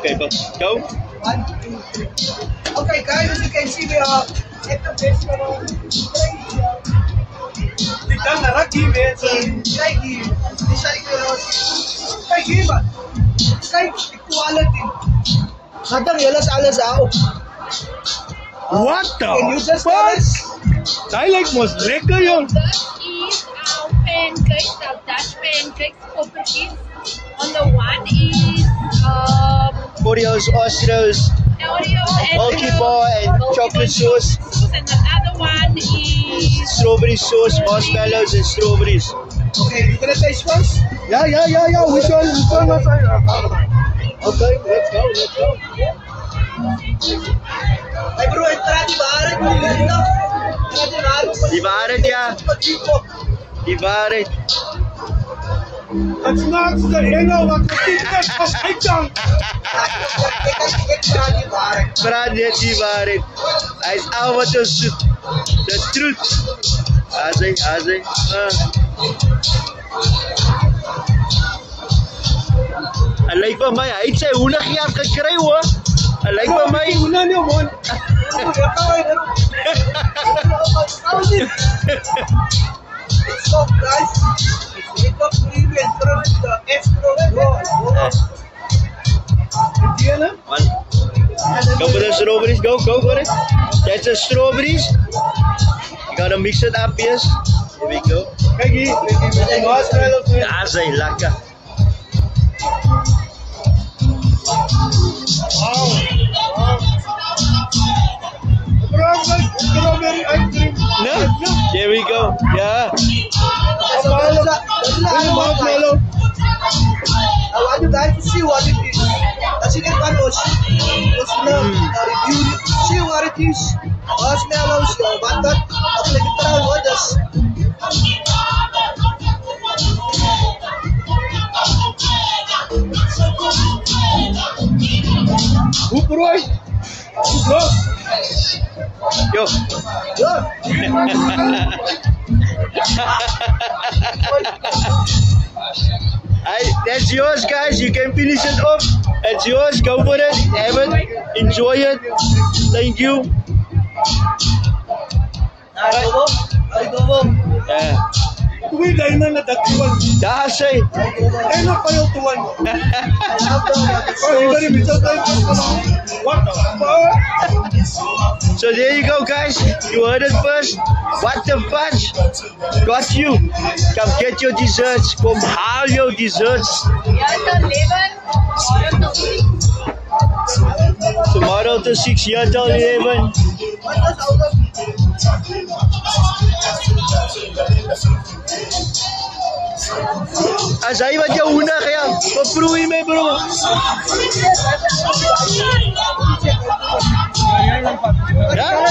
Okay, but go. 1, 2, 3. Okay, guys, as you can see, we are at the best of kijk hier man, kijk die quality. Hadang jelas alles out. What Can you the just tell fuck? us? I like most lekker jong. This is our pancakes, our Dutch pancakes, coppertjes. On the one is Oreos, Ostros, Oreos and Milky Bar and chocolate sauce. And the other one is Strawberry sauce, marshmallows and strawberries. Okay, you gonna taste first? Yeah. Which one was I? Okay, let's go. Hey bro, entra di baret mo dito. Die Wahrheit, ja. Die Wahrheit. It's not the hang wat dit was uitgang. Praat net die waarheid. Hij is al wat ons zoekt. The truth. Azai. Hij lijkt bij mij. Hij heeft zijn hoendergier gekregen hoor. Hij lijkt bij mij. Una nie man. So guys, it's a premium from the extra. Man. Go for the strawberries. Go for it. That's the strawberries. You gotta mix it up, yes. Here we go. Kyk hier, met die marshmallows. Ja, zijn lekker. Strawberry ice cream. No? There we go. Yeah. Marshmallow. I want you guys to see what it is. As you can watch, review, see what it is. Marshmallows, butter, literal waters. Hoe brooi? Bro. Yo. That's yours, guys. You can finish it off. It's yours. Go for it. Have it. Enjoy it. Thank you. Yeah. Tuwi dahil na nadagtuan. That's it. Ano pa yung tuwan? Iba rin, ito tayo. What the fuck? So there you go, guys. You heard it first. What the fudge got you? Come get your desserts. Come haal your desserts. Tomorrow to 6, here till 11. As hy wat jou hoender kaya, paproei my bro. Tap.